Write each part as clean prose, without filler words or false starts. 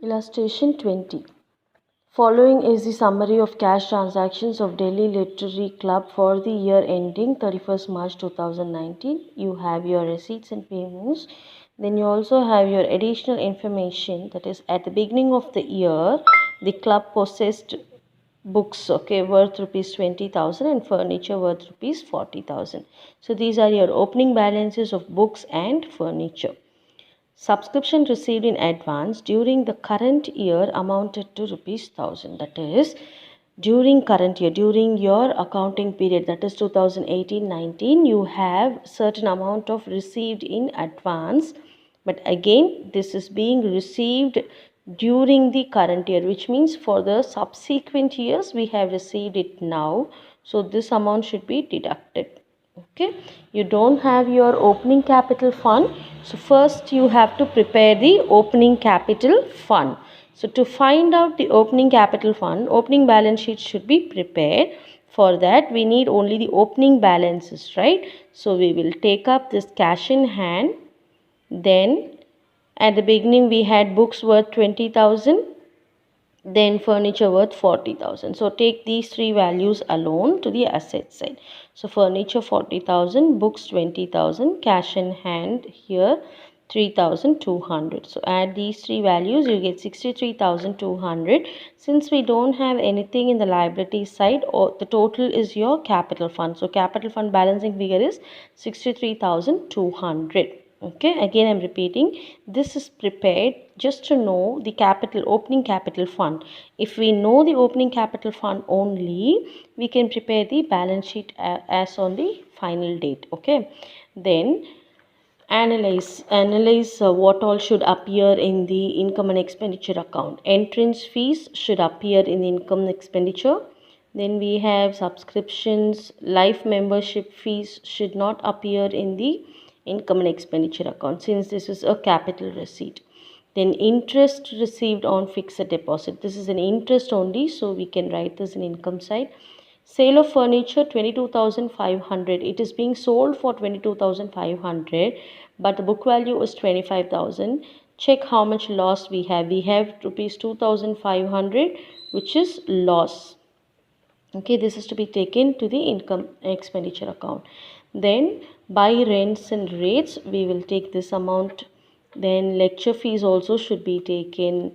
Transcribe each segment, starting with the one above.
Illustration 20. Following is the summary of cash transactions of Delhi Literary Club for the year ending 31st March 2019. You have your receipts and payments. Then you also have your additional information, that is at the beginning of the year the club possessed books, okay, worth rupees 20,000 and furniture worth rupees 40,000. So these are your opening balances of books and furniture. Subscription received in advance during the current year amounted to rupees 1000. That is, during current year, during your accounting period, that is 2018-19, you have certain amount of received in advance. But again, this is being received during the current year, which means for the subsequent years we have received it now. So this amount should be deducted. Okay, you don't have your opening capital fund, so first you have to prepare the opening capital fund. So to find out the opening capital fund, opening balance sheet should be prepared. For that we need only the opening balances, right? So we will take up this cash in hand. Then at the beginning we had books worth 20,000, then furniture worth 40,000. So take these three values alone to the asset side. So furniture 40,000, books 20,000, cash in hand here 3,200. So add these three values, you get 63,200. Since we don't have anything in the liability side, or the total is your capital fund. So capital fund balancing figure is 63,200. Okay, again I'm repeating, this is prepared just to know the capital, opening capital fund. If we know the opening capital fund only, we can prepare the balance sheet as on the final date. Okay, then analyze what all should appear in the income and expenditure account. Entrance fees should appear in the income and expenditure. Then we have subscriptions, life membership fees should not appear in the income and expenditure account since this is a capital receipt. Then interest received on fixed deposit, this is an interest only, so we can write this in income side. Sale of furniture 22,500, it is being sold for 22,500, but the book value is 25,000. Check how much loss we have. We have rupees 2,500, which is loss. Okay, this is to be taken to the income expenditure account. Then by rents and rates, we will take this amount. Then lecture fees also should be taken,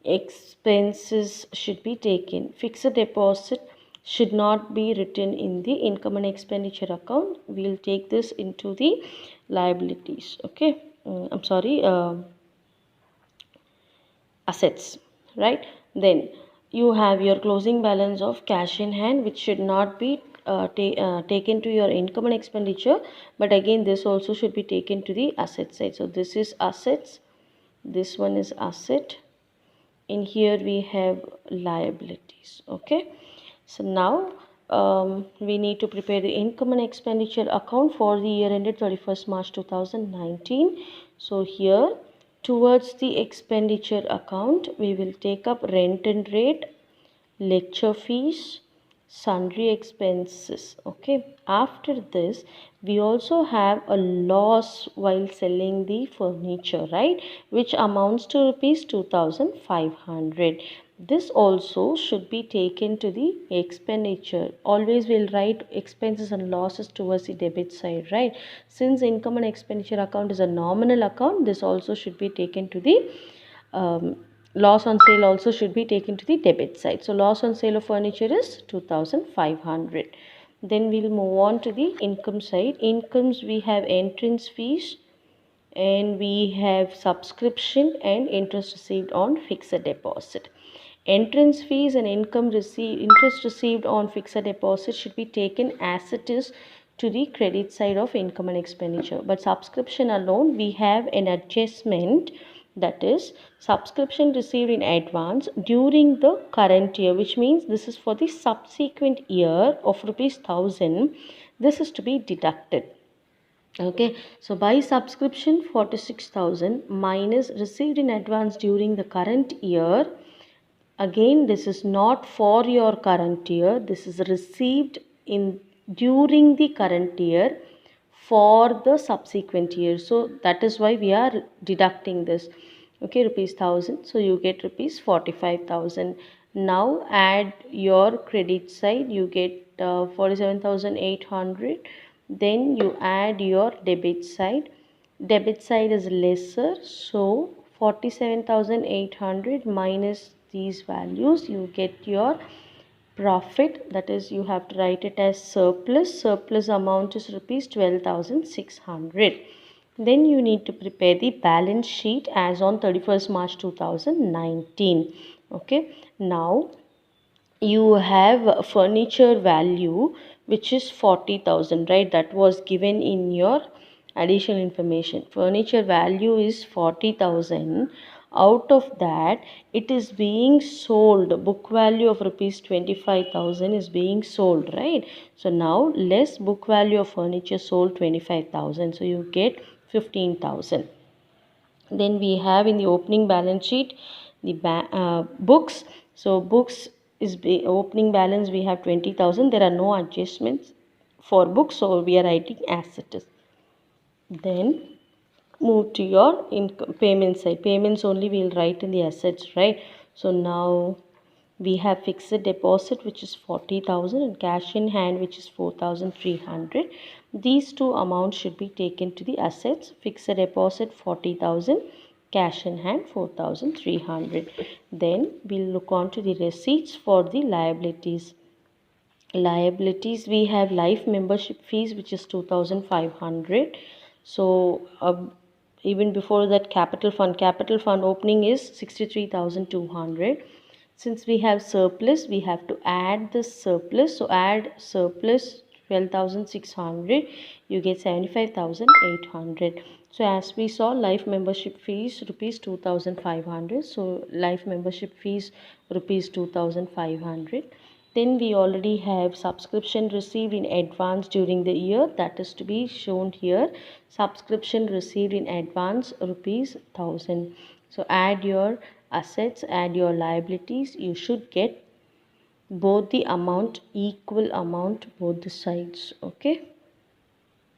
expenses should be taken. Fixed deposit should not be written in the income and expenditure account. We will take this into the liabilities. Okay, I'm sorry, assets, right? Then you have your closing balance of cash in hand, which should not be taken to your income and expenditure, but again this also should be taken to the asset side. So this is assets, this one is asset, in here we have liabilities. Okay, so now we need to prepare the income and expenditure account for the year ended 31st March 2019. So here towards the expenditure account, we will take up rent and rate, lecture fees, sundry expenses. Okay, after this we also have a loss while selling the furniture, right, which amounts to rupees 2,500. This also should be taken to the expenditure. Always we'll write expenses and losses towards the debit side, right? Since income and expenditure account is a nominal account, this also should be taken to the loss on sale also should be taken to the debit side. So loss on sale of furniture is 2,500. Then we'll move on to the income side. Incomes, we have entrance fees and we have subscription and interest received on fixed deposit. Entrance fees and interest received on fixed deposit should be taken as it is to the credit side of income and expenditure. But subscription alone, we have an adjustment, that is subscription received in advance during the current year, which means this is for the subsequent year of rupees 1,000. This is to be deducted. Okay, so by subscription 46,000 minus received in advance during the current year. Again, this is not for your current year, this is received in during the current year for the subsequent year. So that is why we are deducting this. Okay, rupees 1000, so you get rupees 45,000. Now add your credit side, you get 47,800. Then you add your debit side. Debit side is lesser, so 47,800 minus these values, you get your profit. That is, you have to write it as surplus. Surplus amount is rupees 12,600. Then you need to prepare the balance sheet as on 31st March 2019. Okay, now you have furniture value which is 40,000, right? That was given in your additional information. Furniture value is 40,000. Out of that, it is being sold. Book value of rupees 25,000 is being sold, right? So now less book value of furniture sold 25,000. So you get 15,000. Then we have in the opening balance sheet the books. So books is opening balance, we have 20,000. There are no adjustments for books, so we are writing as it is. Then move to your income payment side. Payments only we'll write in the assets, right? So now we have fixed deposit which is 40,000 and cash in hand which is 4,300. These two amounts should be taken to the assets. Fixed deposit 40,000, cash in hand 4,300. Then we'll look on to the receipts for the liabilities. Liabilities, we have life membership fees which is 2,500. So even before that, capital fund opening is 63,200. Since we have surplus, we have to add the surplus. So add surplus 12,600, you get 75,800. So as we saw, life membership fees rupees 2,500. So life membership fees rupees 2,500. Then we already have subscription received in advance during the year, that is to be shown here. Subscription received in advance rupees 1,000. So add your assets, add your liabilities, you should get both the amount, equal amount both the sides. Okay.